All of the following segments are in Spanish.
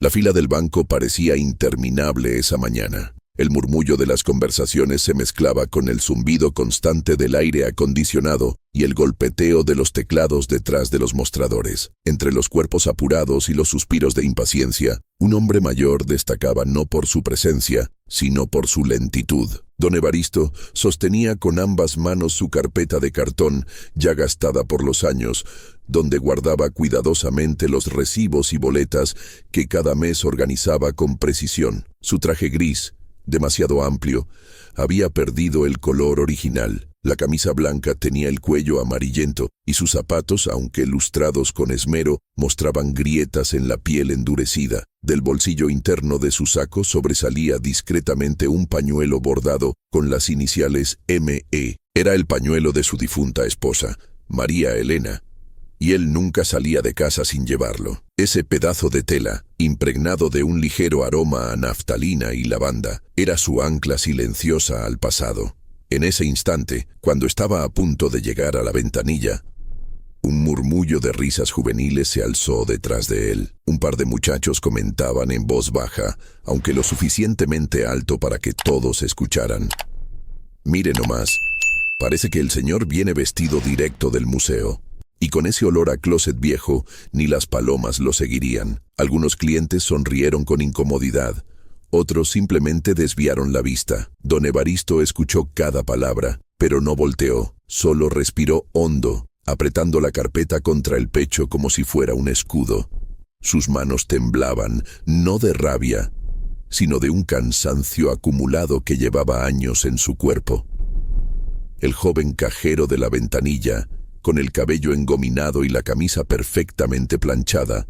La fila del banco parecía interminable esa mañana. El murmullo de las conversaciones se mezclaba con el zumbido constante del aire acondicionado y el golpeteo de los teclados detrás de los mostradores. Entre los cuerpos apurados y los suspiros de impaciencia, un hombre mayor destacaba no por su presencia, sino por su lentitud. Don Evaristo sostenía con ambas manos su carpeta de cartón, ya gastada por los años, donde guardaba cuidadosamente los recibos y boletas que cada mes organizaba con precisión. Su traje gris, demasiado amplio, había perdido el color original. La camisa blanca tenía el cuello amarillento y sus zapatos, aunque lustrados con esmero, mostraban grietas en la piel endurecida. Del bolsillo interno de su saco sobresalía discretamente un pañuelo bordado con las iniciales M.E. Era el pañuelo de su difunta esposa, María Elena, y él nunca salía de casa sin llevarlo. Ese pedazo de tela, impregnado de un ligero aroma a naftalina y lavanda, era su ancla silenciosa al pasado. En ese instante, cuando estaba a punto de llegar a la ventanilla, un murmullo de risas juveniles se alzó detrás de él. Un par de muchachos comentaban en voz baja, aunque lo suficientemente alto para que todos escucharan. «Mire nomás, parece que el señor viene vestido directo del museo». Y con ese olor a closet viejo, ni las palomas lo seguirían. Algunos clientes sonrieron con incomodidad. Otros simplemente desviaron la vista. Don Evaristo escuchó cada palabra, pero no volteó. Solo respiró hondo, apretando la carpeta contra el pecho como si fuera un escudo. Sus manos temblaban, no de rabia, sino de un cansancio acumulado que llevaba años en su cuerpo. El joven cajero de la ventanilla, con el cabello engominado y la camisa perfectamente planchada,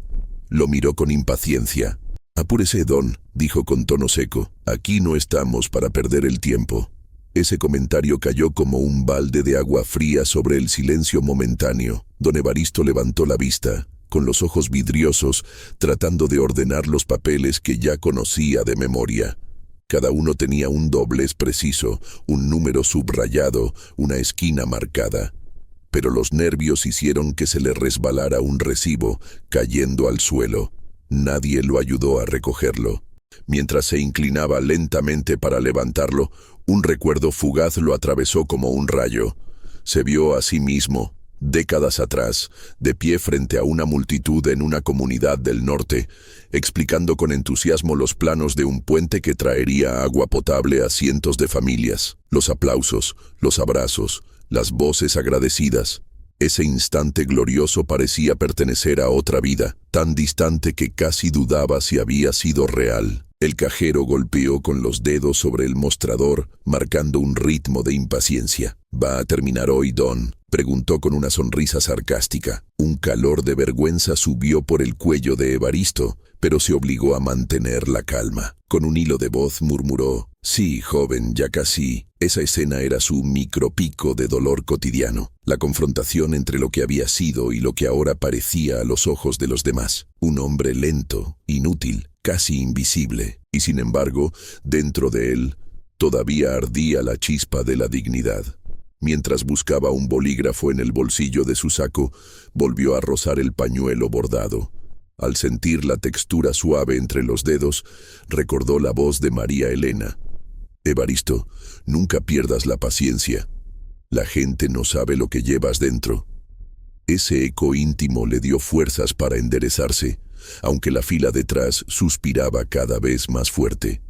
lo miró con impaciencia. «Apúrese, don», dijo con tono seco. «Aquí no estamos para perder el tiempo». Ese comentario cayó como un balde de agua fría sobre el silencio momentáneo. Don Evaristo levantó la vista, con los ojos vidriosos, tratando de ordenar los papeles que ya conocía de memoria. Cada uno tenía un doblez preciso, un número subrayado, una esquina marcada. Pero los nervios hicieron que se le resbalara un recibo, cayendo al suelo. Nadie lo ayudó a recogerlo. Mientras se inclinaba lentamente para levantarlo, un recuerdo fugaz lo atravesó como un rayo. Se vio a sí mismo, décadas atrás, de pie frente a una multitud en una comunidad del norte, explicando con entusiasmo los planos de un puente que traería agua potable a cientos de familias. Los aplausos, los abrazos, las voces agradecidas. Ese instante glorioso parecía pertenecer a otra vida, tan distante que casi dudaba si había sido real. El cajero golpeó con los dedos sobre el mostrador, marcando un ritmo de impaciencia. «¿Va a terminar hoy, don?», preguntó con una sonrisa sarcástica. Un calor de vergüenza subió por el cuello de Evaristo, pero se obligó a mantener la calma. Con un hilo de voz murmuró: «Sí, joven, ya casi». Esa escena era su micropico de dolor cotidiano, la confrontación entre lo que había sido y lo que ahora parecía a los ojos de los demás. Un hombre lento, inútil, casi invisible, y sin embargo, dentro de él, todavía ardía la chispa de la dignidad. Mientras buscaba un bolígrafo en el bolsillo de su saco, volvió a rozar el pañuelo bordado. Al sentir la textura suave entre los dedos, recordó la voz de María Elena. «Evaristo, nunca pierdas la paciencia. La gente no sabe lo que llevas dentro». Ese eco íntimo le dio fuerzas para enderezarse, aunque la fila detrás suspiraba cada vez más fuerte.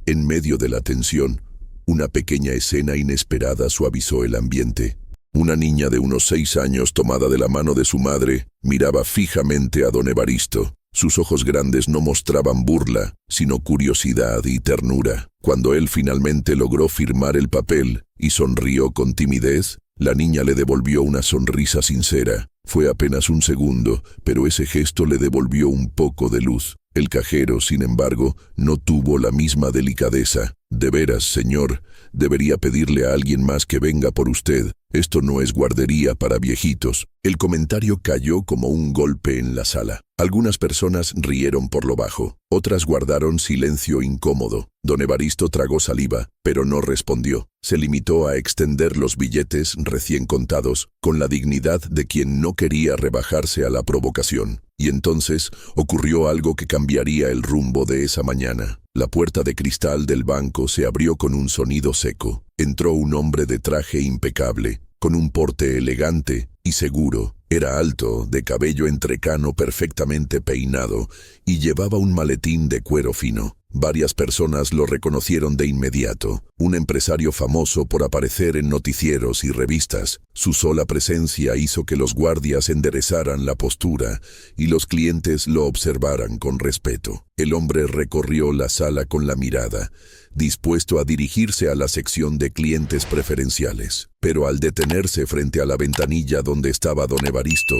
En medio de la tensión, una pequeña escena inesperada suavizó el ambiente. Una niña de unos 6 años, tomada de la mano de su madre, miraba fijamente a don Evaristo. Sus ojos grandes no mostraban burla, sino curiosidad y ternura. Cuando él finalmente logró firmar el papel y sonrió con timidez, la niña le devolvió una sonrisa sincera. Fue apenas un segundo, pero ese gesto le devolvió un poco de luz. El cajero, sin embargo, no tuvo la misma delicadeza. «De veras, señor, debería pedirle a alguien más que venga por usted», Esto no es guardería para viejitos. El comentario cayó como un golpe en la sala. Algunas personas rieron por lo bajo, otras guardaron silencio incómodo. Don Evaristo tragó saliva, pero no respondió. Se limitó a extender los billetes recién contados, con la dignidad de quien no quería rebajarse a la provocación. Y entonces ocurrió algo que cambiaría el rumbo de esa mañana. La puerta de cristal del banco se abrió con un sonido seco. Entró un hombre de traje impecable, con un porte elegante y seguro. Era alto, de cabello entrecano perfectamente peinado, y llevaba un maletín de cuero fino. Varias personas lo reconocieron de inmediato. Un empresario famoso por aparecer en noticieros y revistas. Su sola presencia hizo que los guardias enderezaran la postura y los clientes lo observaran con respeto. El hombre recorrió la sala con la mirada, dispuesto a dirigirse a la sección de clientes preferenciales. Pero al detenerse frente a la ventanilla donde estaba don Evaristo,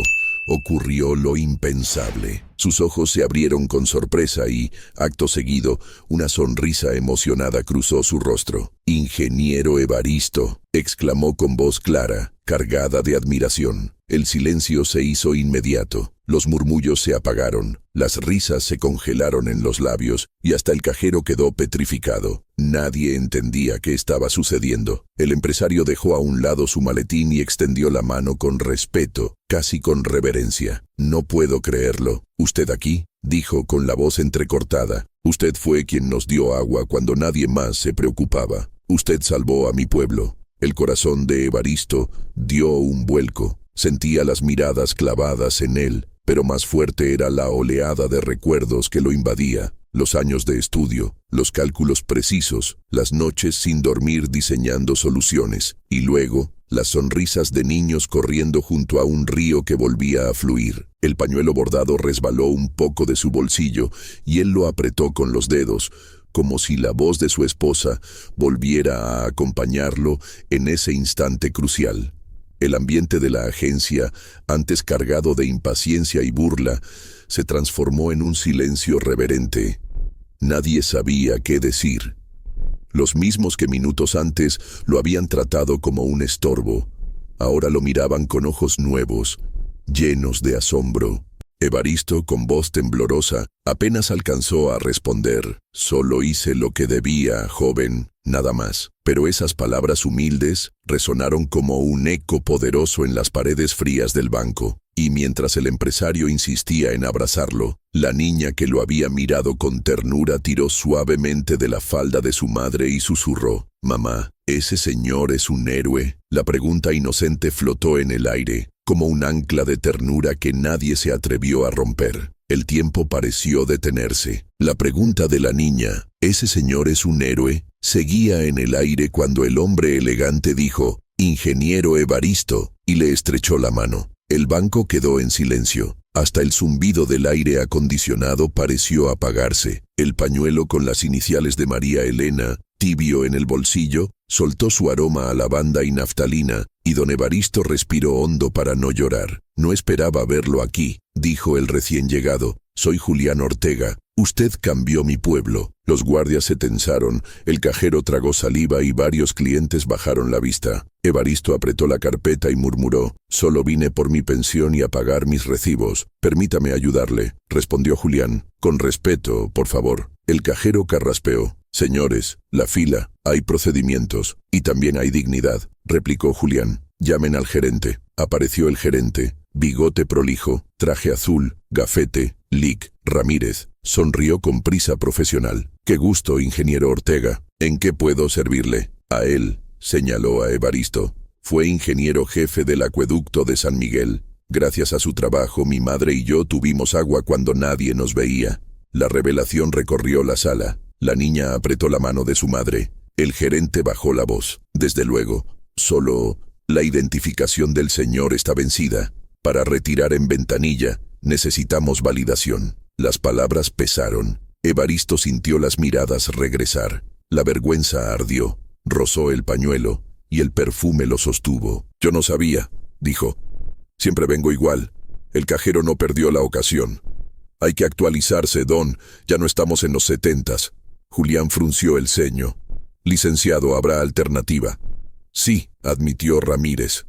ocurrió lo impensable. Sus ojos se abrieron con sorpresa y, acto seguido, una sonrisa emocionada cruzó su rostro. «Ingeniero Evaristo», exclamó con voz clara, cargada de admiración. El silencio se hizo inmediato. Los murmullos se apagaron, las risas se congelaron en los labios y hasta el cajero quedó petrificado. Nadie entendía qué estaba sucediendo. El empresario dejó a un lado su maletín y extendió la mano con respeto, casi con reverencia. «No puedo creerlo. ¿Usted aquí?», dijo con la voz entrecortada. «Usted fue quien nos dio agua cuando nadie más se preocupaba. Usted salvó a mi pueblo». El corazón de Evaristo dio un vuelco. Sentía las miradas clavadas en él, pero más fuerte era la oleada de recuerdos que lo invadía. Los años de estudio, los cálculos precisos, las noches sin dormir diseñando soluciones, y luego las sonrisas de niños corriendo junto a un río que volvía a fluir. El pañuelo bordado resbaló un poco de su bolsillo y él lo apretó con los dedos, como si la voz de su esposa volviera a acompañarlo en ese instante crucial. El ambiente de la agencia, antes cargado de impaciencia y burla, se transformó en un silencio reverente. Nadie sabía qué decir. Los mismos que minutos antes lo habían tratado como un estorbo, ahora lo miraban con ojos nuevos, llenos de asombro. Evaristo, con voz temblorosa, apenas alcanzó a responder. «Solo hice lo que debía, joven, nada más». Pero esas palabras humildes resonaron como un eco poderoso en las paredes frías del banco. Y mientras el empresario insistía en abrazarlo, la niña que lo había mirado con ternura tiró suavemente de la falda de su madre y susurró: «Mamá, ¿ese señor es un héroe?». La pregunta inocente flotó en el aire, como un ancla de ternura que nadie se atrevió a romper. El tiempo pareció detenerse. La pregunta de la niña, «¿Ese señor es un héroe?», seguía en el aire cuando el hombre elegante dijo: «Ingeniero Evaristo», y le estrechó la mano. El banco quedó en silencio. Hasta el zumbido del aire acondicionado pareció apagarse. El pañuelo con las iniciales de María Elena, tibio en el bolsillo, soltó su aroma a lavanda y naftalina, y don Evaristo respiró hondo para no llorar. «No esperaba verlo aquí», dijo el recién llegado. «Soy Julián Ortega. Usted cambió mi pueblo». Los guardias se tensaron, el cajero tragó saliva y varios clientes bajaron la vista. Evaristo apretó la carpeta y murmuró: «Solo vine por mi pensión y a pagar mis recibos. Permítame ayudarle», respondió Julián. «Con respeto, por favor». El cajero carraspeó: «Señores, la fila, hay procedimientos, y también hay dignidad», replicó Julián. «Llamen al gerente». Apareció el gerente, bigote prolijo, traje azul, gafete, lic, Ramírez. Sonrió con prisa profesional. «Qué gusto, ingeniero Ortega. ¿En qué puedo servirle?». «A él», señaló a Evaristo. «Fue ingeniero jefe del acueducto de San Miguel. Gracias a su trabajo, mi madre y yo tuvimos agua cuando nadie nos veía». La revelación recorrió la sala. La niña apretó la mano de su madre. El gerente bajó la voz. «Desde luego, solo la identificación del señor está vencida. Para retirar en ventanilla, necesitamos validación». Las palabras pesaron. Evaristo sintió las miradas regresar. La vergüenza ardió, rozó el pañuelo, y el perfume lo sostuvo. «Yo no sabía», dijo. «Siempre vengo igual. El cajero no perdió la ocasión». «Hay que actualizarse, don. Ya no estamos en los 70s». Julián frunció el ceño. «Licenciado, habrá alternativa». Sí, admitió Ramírez.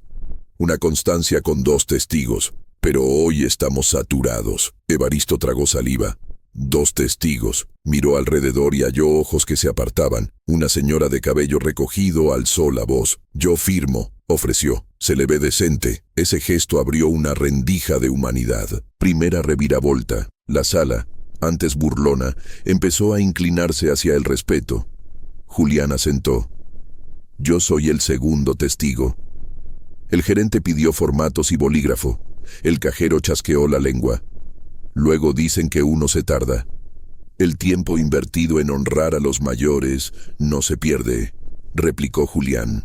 Una constancia con 2 testigos. Pero hoy estamos saturados. Evaristo tragó saliva. 2 testigos. Miró alrededor y halló ojos que se apartaban. Una señora de cabello recogido alzó la voz. Yo firmo, ofreció. Se le ve decente. Ese gesto abrió una rendija de humanidad. Primera reviravolta. La sala, antes burlona, empezó a inclinarse hacia el respeto. Julián asentó. Yo soy el segundo testigo. El gerente pidió formatos y bolígrafo. El cajero chasqueó la lengua. Luego dicen que uno se tarda. El tiempo invertido en honrar a los mayores no se pierde, replicó Julián.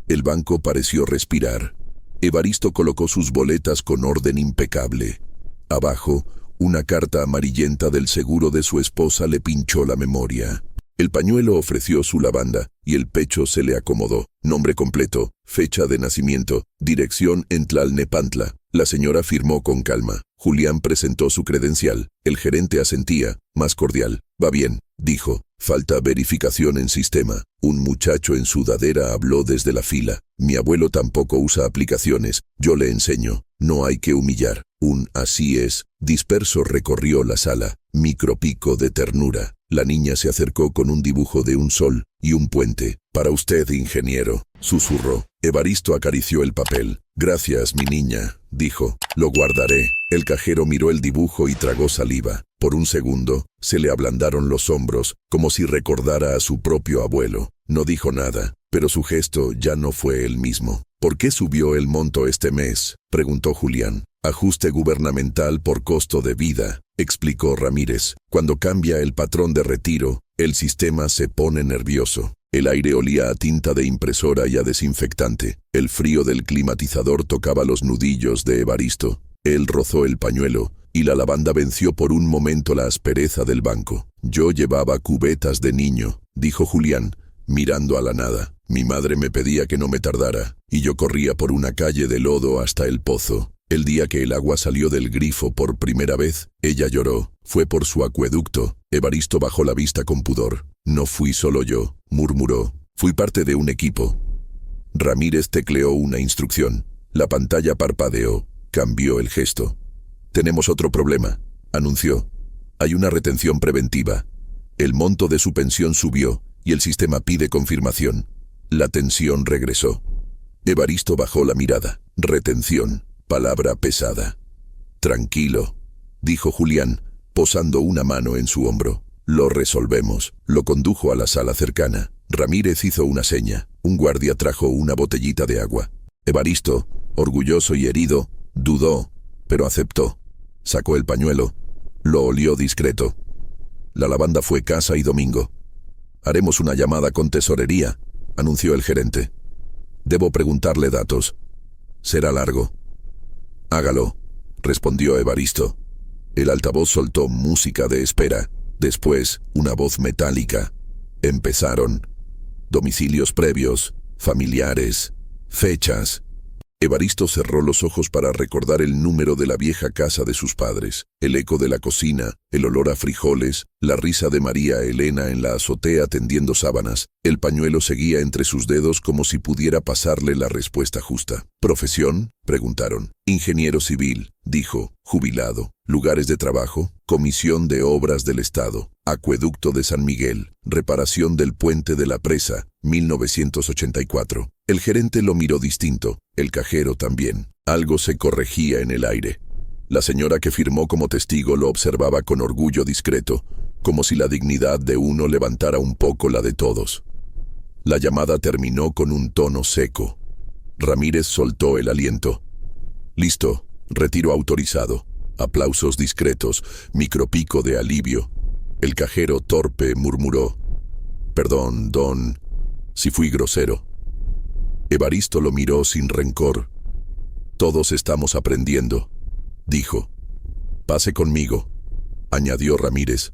El banco pareció respirar. Evaristo colocó sus boletas con orden impecable. Abajo, una carta amarillenta del seguro de su esposa le pinchó la memoria. El pañuelo ofreció su lavanda y el pecho se le acomodó. Nombre completo, fecha de nacimiento, dirección en Tlalnepantla. La señora firmó con calma. Julián presentó su credencial. El gerente asentía, más cordial. Va bien, dijo. Falta verificación en sistema. Un muchacho en sudadera habló desde la fila. Mi abuelo tampoco usa aplicaciones. Yo le enseño. No hay que humillar. Un así es disperso recorrió la sala. Micropico de ternura. La niña se acercó con un dibujo de un sol y un puente. Para usted, ingeniero, susurró. Evaristo acarició el papel. Gracias, mi niña, dijo. Lo guardaré. El cajero miró el dibujo y tragó saliva. Por un segundo, se le ablandaron los hombros, como si recordara a su propio abuelo. No dijo nada, pero su gesto ya no fue el mismo. ¿Por qué subió el monto este mes?, preguntó Julián. Ajuste gubernamental por costo de vida, explicó Ramírez. Cuando cambia el patrón de retiro, el sistema se pone nervioso. El aire olía a tinta de impresora y a desinfectante. El frío del climatizador tocaba los nudillos de Evaristo. Él rozó el pañuelo, y la lavanda venció por un momento la aspereza del banco. Yo llevaba cubetas de niño, dijo Julián, mirando a la nada. Mi madre me pedía que no me tardara, y yo corría por una calle de lodo hasta el pozo. El día que el agua salió del grifo por primera vez, ella lloró. Fue por su acueducto. Evaristo bajó la vista con pudor. No fui solo yo, murmuró. Fui parte de un equipo. Ramírez tecleó una instrucción. La pantalla parpadeó. Cambió el gesto. Tenemos otro problema, anunció. Hay una retención preventiva. El monto de su pensión subió y el sistema pide confirmación. La tensión regresó. Evaristo bajó la mirada. Retención. Palabra pesada. Tranquilo, dijo Julián, posando una mano en su hombro. Lo resolvemos. Lo condujo a la sala cercana. Ramírez hizo una seña. Un guardia trajo una botellita de agua. Evaristo, orgulloso y herido, dudó, pero aceptó. Sacó el pañuelo. Lo olió discreto. La lavanda fue casa y domingo. Haremos una llamada con tesorería, anunció el gerente. Debo preguntarle datos. Será largo. Hágalo, respondió Evaristo. El altavoz soltó música de espera. Después, una voz metálica. Empezaron. Domicilios previos, familiares, fechas. Evaristo cerró los ojos para recordar el número de la vieja casa de sus padres, el eco de la cocina, el olor a frijoles, la risa de María Elena en la azotea tendiendo sábanas. El pañuelo seguía entre sus dedos como si pudiera pasarle la respuesta justa. ¿Profesión?, preguntaron. Ingeniero civil, dijo, jubilado. Lugares de trabajo, Comisión de Obras del Estado, Acueducto de San Miguel, reparación del puente de la presa, 1984. El gerente lo miró distinto, el cajero también. Algo se corregía en el aire. La señora que firmó como testigo lo observaba con orgullo discreto, como si la dignidad de uno levantara un poco la de todos. La llamada terminó con un tono seco. Ramírez soltó el aliento. Listo, retiro autorizado. Aplausos discretos, micropico de alivio. El cajero torpe murmuró. Perdón, don, si fui grosero. Evaristo lo miró sin rencor. Todos estamos aprendiendo, dijo. Pase conmigo, añadió Ramírez.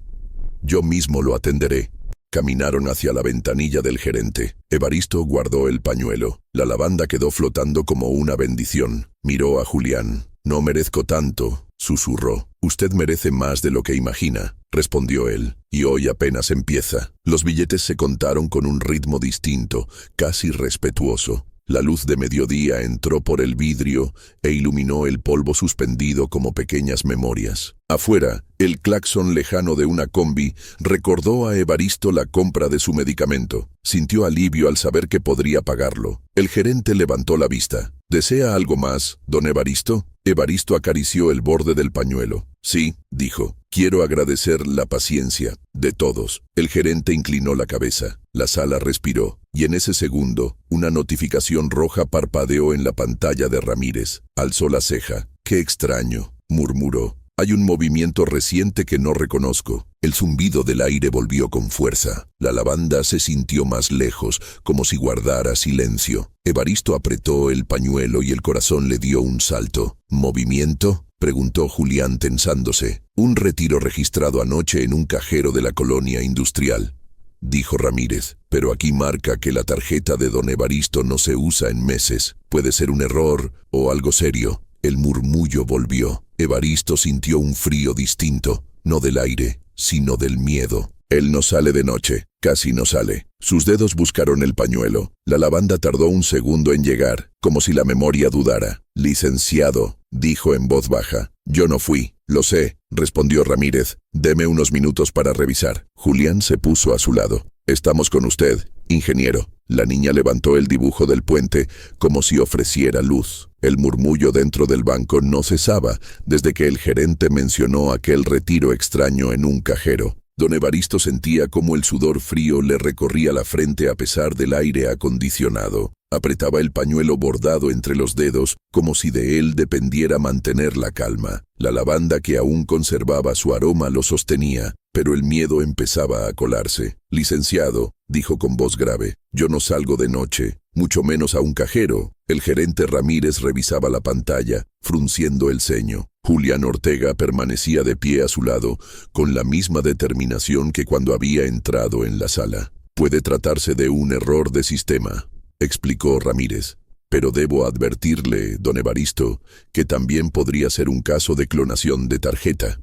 Yo mismo lo atenderé. Caminaron hacia la ventanilla del gerente. Evaristo guardó el pañuelo. La lavanda quedó flotando como una bendición. Miró a Julián. No merezco tanto, susurró. Usted merece más de lo que imagina, respondió él, y hoy apenas empieza. Los billetes se contaron con un ritmo distinto, casi respetuoso. La luz de mediodía entró por el vidrio e iluminó el polvo suspendido como pequeñas memorias. Afuera, el claxon lejano de una combi recordó a Evaristo la compra de su medicamento. Sintió alivio al saber que podría pagarlo. El gerente levantó la vista. ¿Desea algo más, don Evaristo? Evaristo acarició el borde del pañuelo. Sí, dijo. Quiero agradecer la paciencia de todos. El gerente inclinó la cabeza. La sala respiró, y en ese segundo, una notificación roja parpadeó en la pantalla de Ramírez. Alzó la ceja. ¡Qué extraño!, murmuró. Hay un movimiento reciente que no reconozco. El zumbido del aire volvió con fuerza. La lavanda se sintió más lejos, como si guardara silencio. Evaristo apretó el pañuelo y el corazón le dio un salto. ¿Movimiento?, preguntó Julián tensándose. Un retiro registrado anoche en un cajero de la colonia industrial, dijo Ramírez. Pero aquí marca que la tarjeta de don Evaristo no se usa en meses. Puede ser un error o algo serio. El murmullo volvió. Evaristo sintió un frío distinto, no del aire, sino del miedo. Él no sale de noche, casi no sale. Sus dedos buscaron el pañuelo. La lavanda tardó un segundo en llegar, como si la memoria dudara. Licenciado, dijo en voz baja. Yo no fui. Lo sé, respondió Ramírez. Deme unos minutos para revisar. Julián se puso a su lado. Estamos con usted, ingeniero. La niña levantó el dibujo del puente como si ofreciera luz. El murmullo dentro del banco no cesaba desde que el gerente mencionó aquel retiro extraño en un cajero. Don Evaristo sentía como el sudor frío le recorría la frente a pesar del aire acondicionado. Apretaba el pañuelo bordado entre los dedos como si de él dependiera mantener la calma. La lavanda que aún conservaba su aroma lo sostenía, pero el miedo empezaba a colarse. Licenciado, dijo con voz grave, yo no salgo de noche, mucho menos a un cajero. El gerente Ramírez revisaba la pantalla, frunciendo el ceño. Julián Ortega permanecía de pie a su lado, con la misma determinación que cuando había entrado en la sala. Puede tratarse de un error de sistema, explicó Ramírez. Pero debo advertirle, don Evaristo, que también podría ser un caso de clonación de tarjeta.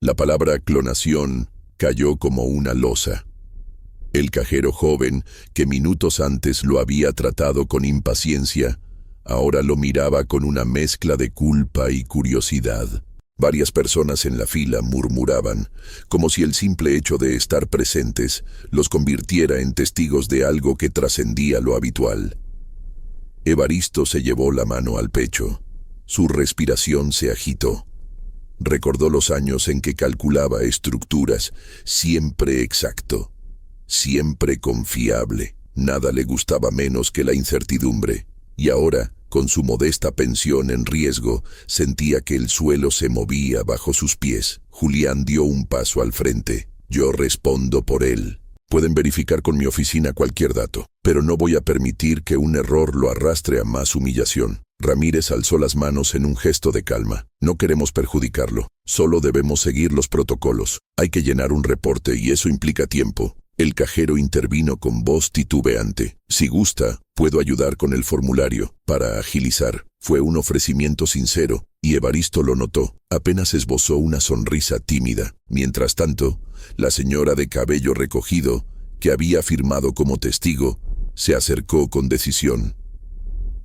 La palabra clonación cayó como una losa. El cajero joven, que minutos antes lo había tratado con impaciencia, ahora lo miraba con una mezcla de culpa y curiosidad. Varias personas en la fila murmuraban, como si el simple hecho de estar presentes los convirtiera en testigos de algo que trascendía lo habitual. Evaristo se llevó la mano al pecho. Su respiración se agitó. Recordó los años en que calculaba estructuras, siempre exacto, siempre confiable. Nada le gustaba menos que la incertidumbre. Y ahora, con su modesta pensión en riesgo, sentía que el suelo se movía bajo sus pies. Julián dio un paso al frente. Yo respondo por él. Pueden verificar con mi oficina cualquier dato, pero no voy a permitir que un error lo arrastre a más humillación. Ramírez alzó las manos en un gesto de calma. No queremos perjudicarlo, solo debemos seguir los protocolos. Hay que llenar un reporte y eso implica tiempo. El cajero intervino con voz titubeante. Si gusta, puedo ayudar con el formulario, para agilizar. Fue un ofrecimiento sincero, y Evaristo lo notó. Apenas esbozó una sonrisa tímida. Mientras tanto, la señora de cabello recogido, que había firmado como testigo, se acercó con decisión.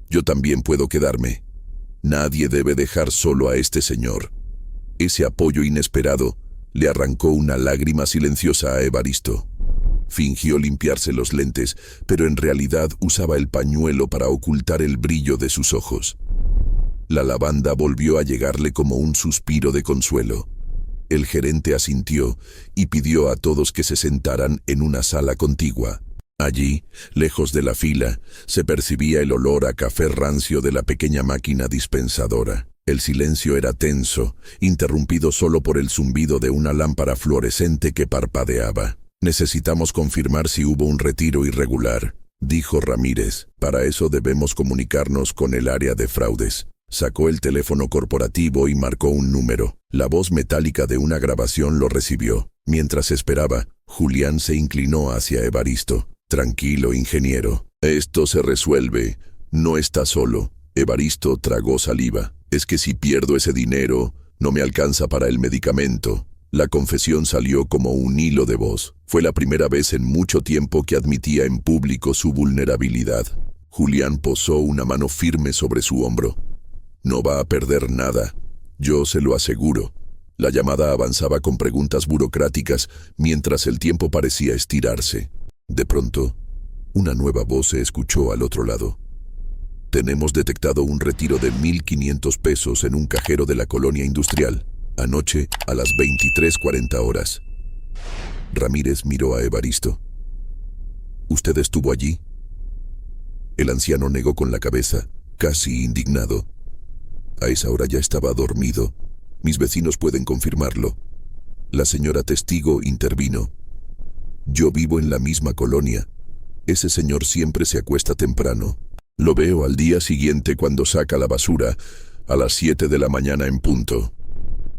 Yo también puedo quedarme. Nadie debe dejar solo a este señor. Ese apoyo inesperado le arrancó una lágrima silenciosa a Evaristo. Fingió limpiarse los lentes, pero en realidad usaba el pañuelo para ocultar el brillo de sus ojos. La lavanda volvió a llegarle como un suspiro de consuelo. El gerente asintió y pidió a todos que se sentaran en una sala contigua. Allí, lejos de la fila, se percibía el olor a café rancio de la pequeña máquina dispensadora. El silencio era tenso, interrumpido solo por el zumbido de una lámpara fluorescente que parpadeaba. Necesitamos confirmar si hubo un retiro irregular, dijo Ramírez. Para eso debemos comunicarnos con el área de fraudes. Sacó el teléfono corporativo y marcó un número. La voz metálica de una grabación lo recibió. Mientras esperaba, Julián se inclinó hacia Evaristo. Tranquilo, ingeniero. Esto se resuelve. No está solo. Evaristo tragó saliva. Es que si pierdo ese dinero, no me alcanza para el medicamento. La confesión salió como un hilo de voz. Fue la primera vez en mucho tiempo que admitía en público su vulnerabilidad. Julián posó una mano firme sobre su hombro. No va a perder nada, yo se lo aseguro. La llamada avanzaba con preguntas burocráticas mientras el tiempo parecía estirarse. De pronto, una nueva voz se escuchó al otro lado. Tenemos detectado un retiro de 1.500 pesos en un cajero de la colonia industrial. Anoche, a las 23:40 horas. Ramírez miró a Evaristo. ¿Usted estuvo allí? El anciano negó con la cabeza, casi indignado. A esa hora ya estaba dormido. Mis vecinos pueden confirmarlo. La señora testigo intervino. Yo vivo en la misma colonia. Ese señor siempre se acuesta temprano. Lo veo al día siguiente cuando saca la basura, a las 7 de la mañana en punto.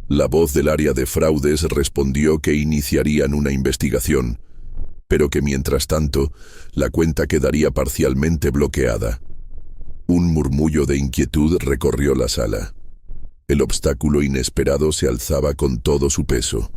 La voz del área de fraudes respondió que iniciarían una investigación, pero que mientras tanto, la cuenta quedaría parcialmente bloqueada. Un murmullo de inquietud recorrió la sala. El obstáculo inesperado se alzaba con todo su peso.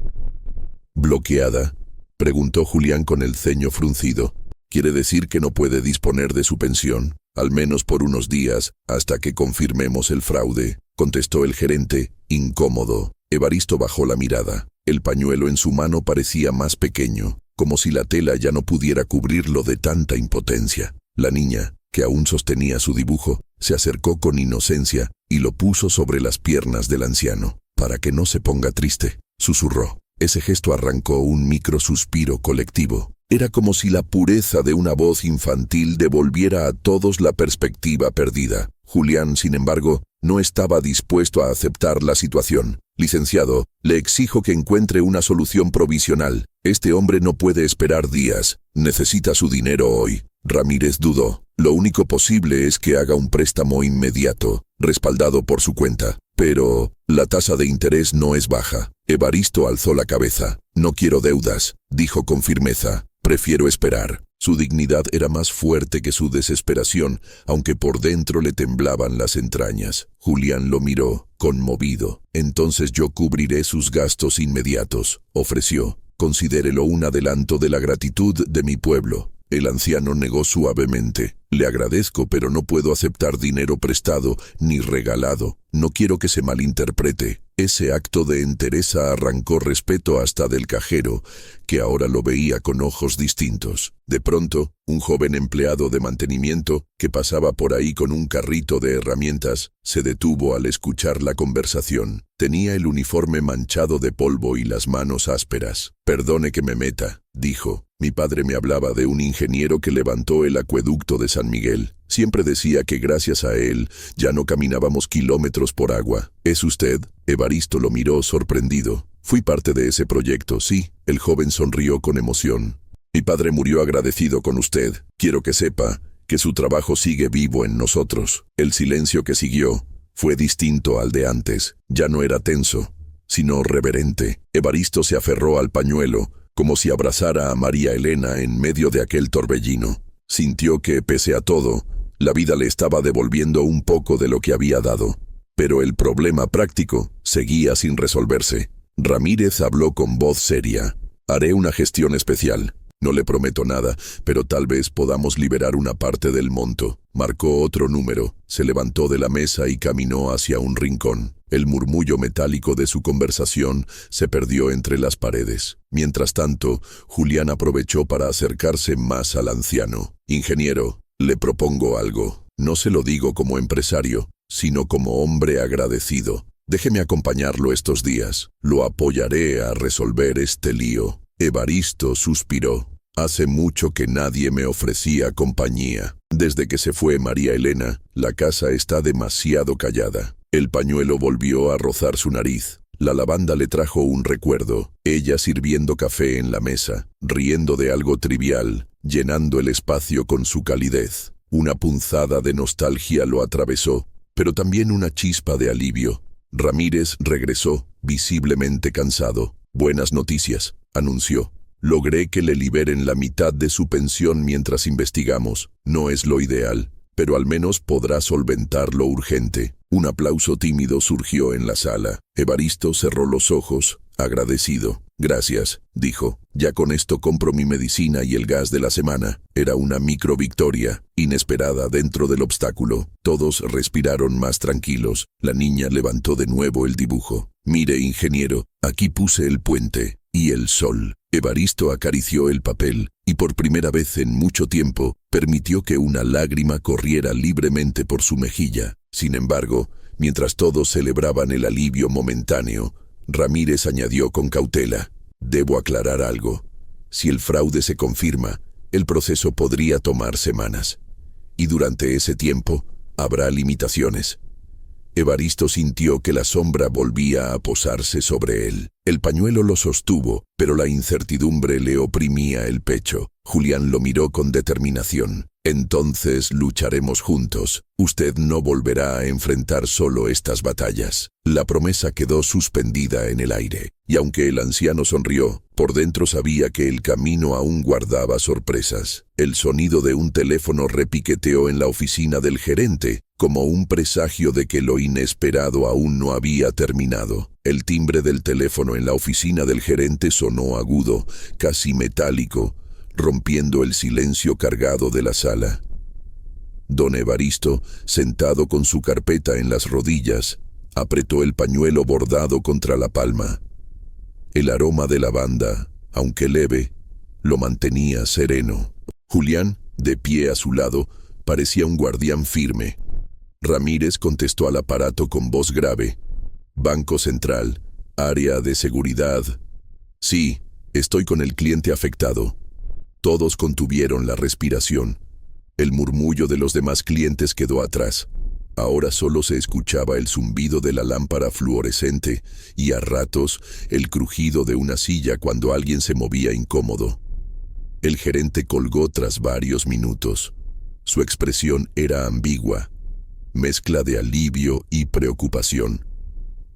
¿Bloqueada?, preguntó Julián con el ceño fruncido. ¿Quiere decir que no puede disponer de su pensión, al menos por unos días, hasta que confirmemos el fraude?, contestó el gerente, incómodo. Evaristo bajó la mirada. El pañuelo en su mano parecía más pequeño, como si la tela ya no pudiera cubrirlo de tanta impotencia. La niña, que aún sostenía su dibujo, se acercó con inocencia y lo puso sobre las piernas del anciano. «Para que no se ponga triste», susurró. Ese gesto arrancó un microsuspiro colectivo. Era como si la pureza de una voz infantil devolviera a todos la perspectiva perdida. Julián, sin embargo, no estaba dispuesto a aceptar la situación. «Licenciado, le exijo que encuentre una solución provisional. Este hombre no puede esperar días. Necesita su dinero hoy». Ramírez dudó. «Lo único posible es que haga un préstamo inmediato, respaldado por su cuenta. Pero la tasa de interés no es baja». Evaristo alzó la cabeza. «No quiero deudas», dijo con firmeza. «Prefiero esperar». Su dignidad era más fuerte que su desesperación, aunque por dentro le temblaban las entrañas. Julián lo miró, conmovido. «Entonces yo cubriré sus gastos inmediatos», ofreció. «Considérelo un adelanto de la gratitud de mi pueblo». El anciano negó suavemente. «Le agradezco, pero no puedo aceptar dinero prestado ni regalado. No quiero que se malinterprete». Ese acto de entereza arrancó respeto hasta del cajero, que ahora lo veía con ojos distintos. De pronto, un joven empleado de mantenimiento, que pasaba por ahí con un carrito de herramientas, se detuvo al escuchar la conversación. Tenía el uniforme manchado de polvo y las manos ásperas. «Perdone que me meta», dijo. «Mi padre me hablaba de un ingeniero que levantó el acueducto de San Miguel. Siempre decía que gracias a él ya no caminábamos kilómetros por agua. ¿Es usted?». Evaristo lo miró sorprendido. «Fui parte de ese proyecto, sí». El joven sonrió con emoción. «Mi padre murió agradecido con usted. Quiero que sepa que su trabajo sigue vivo en nosotros». El silencio que siguió fue distinto al de antes. Ya no era tenso, sino reverente. Evaristo se aferró al pañuelo, como si abrazara a María Elena en medio de aquel torbellino. Sintió que, pese a todo, la vida le estaba devolviendo un poco de lo que había dado. Pero el problema práctico seguía sin resolverse. Ramírez habló con voz seria. «Haré una gestión especial. No le prometo nada, pero tal vez podamos liberar una parte del monto». Marcó otro número, se levantó de la mesa y caminó hacia un rincón. El murmullo metálico de su conversación se perdió entre las paredes. Mientras tanto, Julián aprovechó para acercarse más al anciano. «Ingeniero, le propongo algo. No se lo digo como empresario, sino como hombre agradecido. Déjeme acompañarlo estos días. Lo apoyaré a resolver este lío». Evaristo suspiró. «Hace mucho que nadie me ofrecía compañía. Desde que se fue María Elena, la casa está demasiado callada». El pañuelo volvió a rozar su nariz. La lavanda le trajo un recuerdo. Ella sirviendo café en la mesa, riendo de algo trivial, llenando el espacio con su calidez. Una punzada de nostalgia lo atravesó, pero también una chispa de alivio. Ramírez regresó, visiblemente cansado. «Buenas noticias», anunció. «Logré que le liberen la mitad de su pensión mientras investigamos. No es lo ideal, pero al menos podrá solventar lo urgente». Un aplauso tímido surgió en la sala. Evaristo cerró los ojos, agradecido. «Gracias», dijo. «Ya con esto compro mi medicina y el gas de la semana». Era una micro victoria, inesperada dentro del obstáculo. Todos respiraron más tranquilos. La niña levantó de nuevo el dibujo. «Mire, ingeniero, aquí puse el puente y el sol». Evaristo acarició el papel y por primera vez en mucho tiempo permitió que una lágrima corriera libremente por su mejilla. Sin embargo, mientras todos celebraban el alivio momentáneo, Ramírez añadió con cautela: «Debo aclarar algo. Si el fraude se confirma, el proceso podría tomar semanas. Y durante ese tiempo, habrá limitaciones». Evaristo sintió que la sombra volvía a posarse sobre él. El pañuelo lo sostuvo, pero la incertidumbre le oprimía el pecho. Julián lo miró con determinación. «Entonces lucharemos juntos. Usted no volverá a enfrentar solo estas batallas». La promesa quedó suspendida en el aire, y aunque el anciano sonrió, por dentro sabía que el camino aún guardaba sorpresas. El sonido de un teléfono repiqueteó en la oficina del gerente, como un presagio de que lo inesperado aún no había terminado. El timbre del teléfono en la oficina del gerente sonó agudo, casi metálico, rompiendo el silencio cargado de la sala. Don Evaristo, sentado con su carpeta en las rodillas, apretó el pañuelo bordado contra la palma. El aroma de lavanda, aunque leve, lo mantenía sereno. Julián, de pie a su lado, parecía un guardián firme. Ramírez contestó al aparato con voz grave. «Banco Central, área de seguridad». «Sí, estoy con el cliente afectado». Todos contuvieron la respiración. El murmullo de los demás clientes quedó atrás. Ahora solo se escuchaba el zumbido de la lámpara fluorescente y a ratos el crujido de una silla cuando alguien se movía incómodo. El gerente colgó tras varios minutos. Su expresión era ambigua, mezcla de alivio y preocupación.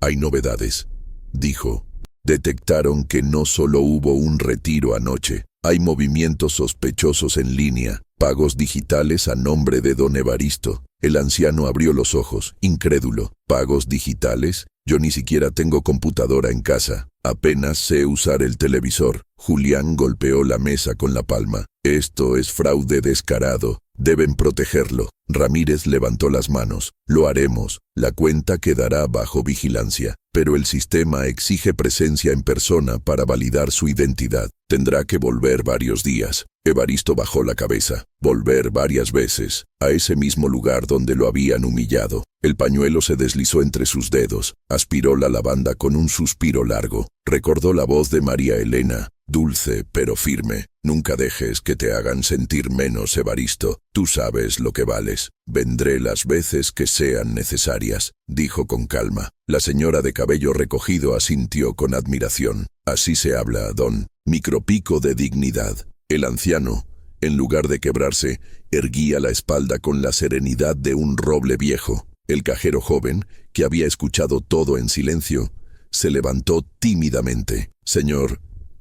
«Hay novedades», dijo. «Detectaron que no solo hubo un retiro anoche. Hay movimientos sospechosos en línea, pagos digitales a nombre de don Evaristo». El anciano abrió los ojos, incrédulo. «¿Pagos digitales? Yo ni siquiera tengo computadora en casa. Apenas sé usar el televisor». Julián golpeó la mesa con la palma. «Esto es fraude descarado. Deben protegerlo». Ramírez levantó las manos. «Lo haremos. La cuenta quedará bajo vigilancia. Pero el sistema exige presencia en persona para validar su identidad. Tendrá que volver varios días». Evaristo bajó la cabeza. Volver varias veces, a ese mismo lugar donde lo habían humillado. El pañuelo se deslizó entre sus dedos. Aspiró la lavanda con un suspiro largo. Recordó la voz de María Elena, dulce pero firme. «Nunca dejes que te hagan sentir menos, Evaristo. Tú sabes lo que vales. Vendré las veces que sean necesarias», dijo con calma. La señora de cabello recogido asintió con admiración. «Así se habla, don». Micropico de dignidad. El anciano, en lugar de quebrarse, erguía la espalda con la serenidad de un roble viejo. El cajero joven, que había escuchado todo en silencio, se levantó tímidamente. «Señor,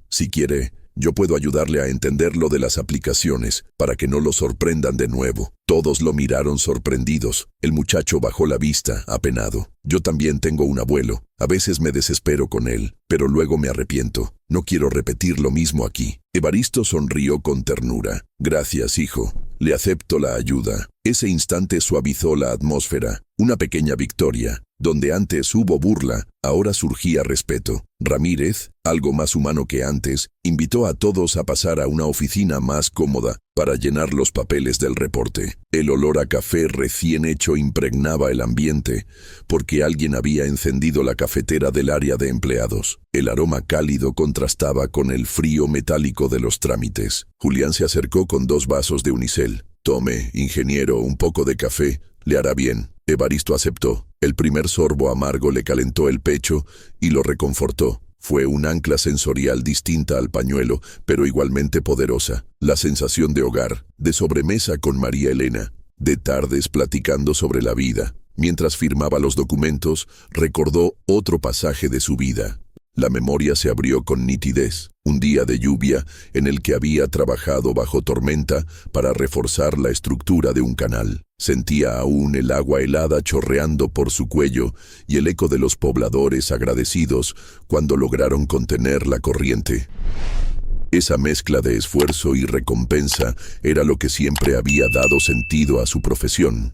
si quiere, yo puedo ayudarle a entender lo de las aplicaciones, para que no lo sorprendan de nuevo». Todos lo miraron sorprendidos. El muchacho bajó la vista, apenado. «Yo también tengo un abuelo. A veces me desespero con él, pero luego me arrepiento. No quiero repetir lo mismo aquí». Evaristo sonrió con ternura. «Gracias, hijo. Le acepto la ayuda». Ese instante suavizó la atmósfera. Una pequeña victoria. Donde antes hubo burla, ahora surgía respeto. Ramírez, algo más humano que antes, invitó a todos a pasar a una oficina más cómoda para llenar los papeles del reporte. El olor a café recién hecho impregnaba el ambiente, porque alguien había encendido la cafetera del área de empleados. El aroma cálido contrastaba con el frío metálico de los trámites. Julián se acercó con 2 vasos de unicel. «Tome, ingeniero, un poco de café. Le hará bien». Evaristo aceptó. El primer sorbo amargo le calentó el pecho y lo reconfortó. Fue un ancla sensorial distinta al pañuelo, pero igualmente poderosa. La sensación de hogar, de sobremesa con María Elena, de tardes platicando sobre la vida. Mientras firmaba los documentos, recordó otro pasaje de su vida. La memoria se abrió con nitidez. un día de lluvia en el que había trabajado bajo tormenta para reforzar la estructura de un canal. Sentía aún el agua helada chorreando por su cuello y el eco de los pobladores agradecidos cuando lograron contener la corriente. Esa mezcla de esfuerzo y recompensa era lo que siempre había dado sentido a su profesión.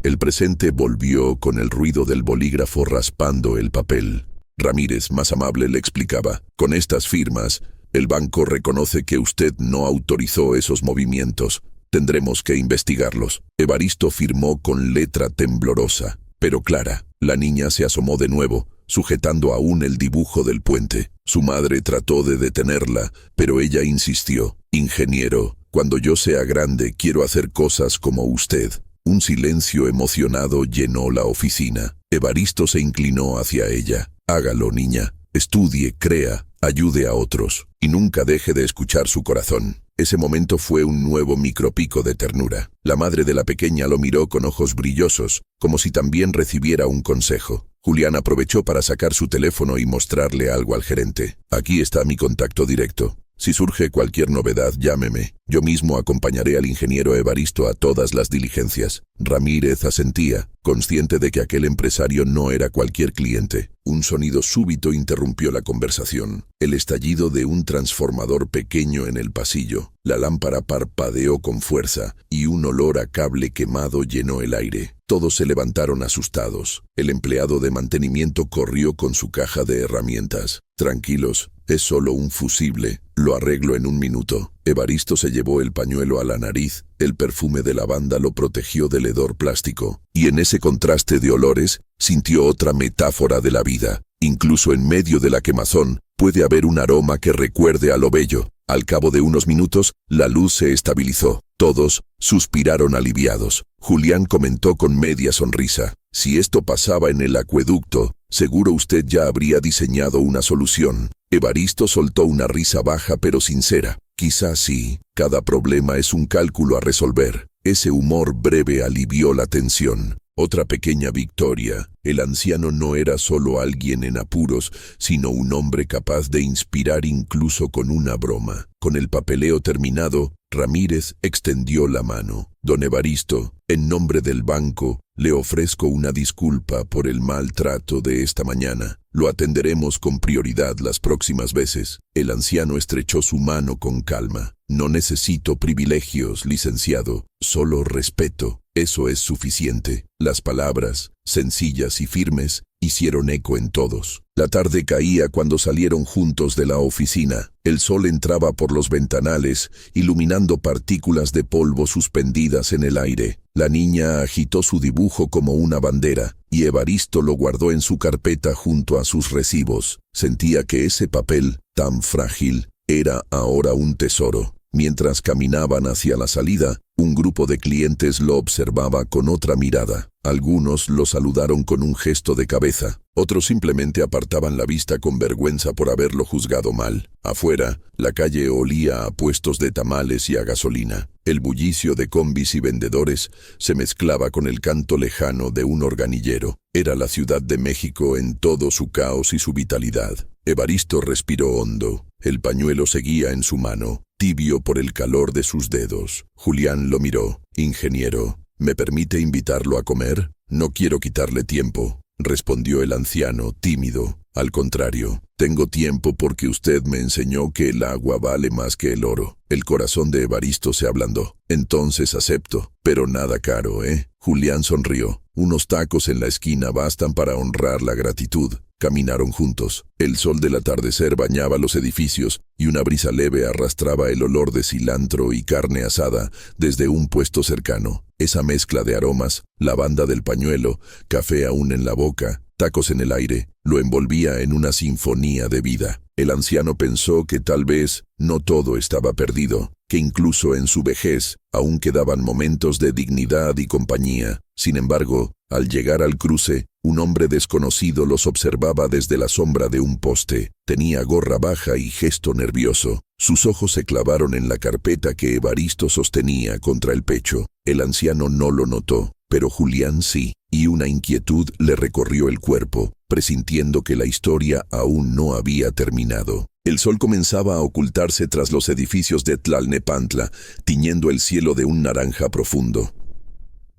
El presente volvió con el ruido del bolígrafo raspando el papel. Ramírez, más amable, le explicaba: con estas firmas, el banco reconoce que usted no autorizó esos movimientos. Tendremos que investigarlos. Evaristo firmó con letra temblorosa, pero clara. La niña se asomó de nuevo, sujetando aún el dibujo del puente. Su madre trató de detenerla, pero ella insistió: ingeniero, cuando yo sea grande quiero hacer cosas como usted. Un silencio emocionado llenó la oficina. Evaristo se inclinó hacia ella. Hágalo, niña. Estudie, crea, ayude a otros. Y nunca deje de escuchar su corazón. Ese momento fue un nuevo micropico de ternura. La madre de la pequeña lo miró con ojos brillosos, como si también recibiera un consejo. Julián aprovechó para sacar su teléfono y mostrarle algo al gerente. Aquí está mi contacto directo. Si surge cualquier novedad, llámeme. Yo mismo acompañaré al ingeniero Evaristo a todas las diligencias. Ramírez asentía, consciente de que aquel empresario no era cualquier cliente. Un sonido súbito interrumpió la conversación. El estallido de un transformador pequeño en el pasillo. La lámpara parpadeó con fuerza y un olor a cable quemado llenó el aire. Todos se levantaron asustados. El empleado de mantenimiento corrió con su caja de herramientas. Tranquilos, es solo un fusible. Lo arreglo en un minuto. Evaristo se llevó el pañuelo a la nariz. El perfume de lavanda lo protegió del hedor plástico. Y en ese contraste de olores, sintió otra metáfora de la vida. Incluso en medio de la quemazón, puede haber un aroma que recuerde a lo bello. Al cabo de unos minutos, la luz se estabilizó. Todos suspiraron aliviados. Julián comentó con media sonrisa: si esto pasaba en el acueducto, seguro usted ya habría diseñado una solución. Evaristo soltó una risa baja pero sincera. Quizás sí, cada problema es un cálculo a resolver. Ese humor breve alivió la tensión. Otra pequeña victoria. El anciano no era solo alguien en apuros, sino un hombre capaz de inspirar incluso con una broma. Con el papeleo terminado, Ramírez extendió la mano. Don Evaristo, en nombre del banco, le ofrezco una disculpa por el mal trato de esta mañana. Lo atenderemos con prioridad las próximas veces. El anciano estrechó su mano con calma. No necesito privilegios, licenciado, solo respeto. Eso es suficiente. Las palabras, sencillas y firmes, hicieron eco en todos. La tarde caía cuando salieron juntos de la oficina. El sol entraba por los ventanales, iluminando partículas de polvo suspendidas en el aire. La niña agitó su dibujo como una bandera, y Evaristo lo guardó en su carpeta junto a sus recibos. Sentía que ese papel, tan frágil, era ahora un tesoro. Mientras caminaban hacia la salida, un grupo de clientes lo observaba con otra mirada. Algunos lo saludaron con un gesto de cabeza, otros simplemente apartaban la vista con vergüenza por haberlo juzgado mal. Afuera, la calle olía a puestos de tamales y a gasolina. El bullicio de combis y vendedores se mezclaba con el canto lejano de un organillero. Era la Ciudad de México en todo su caos y su vitalidad. Evaristo respiró hondo. El pañuelo seguía en su mano, tibio por el calor de sus dedos. Julián lo miró. Ingeniero, ¿me permite invitarlo a comer? No quiero quitarle tiempo, respondió el anciano, tímido. Al contrario, tengo tiempo porque usted me enseñó que el agua vale más que el oro. El corazón de Evaristo se ablandó. Entonces acepto, pero nada caro, ¿eh? Julián sonrió. Unos tacos en la esquina bastan para honrar la gratitud. Caminaron juntos. El sol del atardecer bañaba los edificios y una brisa leve arrastraba el olor de cilantro y carne asada desde un puesto cercano. Esa mezcla de aromas, lavanda del pañuelo, café aún en la boca, tacos en el aire, lo envolvía en una sinfonía de vida. El anciano pensó que tal vez no todo estaba perdido, que incluso en su vejez aún quedaban momentos de dignidad y compañía. Sin embargo, al llegar al cruce, un hombre desconocido los observaba desde la sombra de un poste. Tenía gorra baja y gesto nervioso. Sus ojos se clavaron en la carpeta que Evaristo sostenía contra el pecho. El anciano no lo notó, pero Julián sí, y una inquietud le recorrió el cuerpo, presintiendo que la historia aún no había terminado. El sol comenzaba a ocultarse tras los edificios de Tlalnepantla, tiñendo el cielo de un naranja profundo.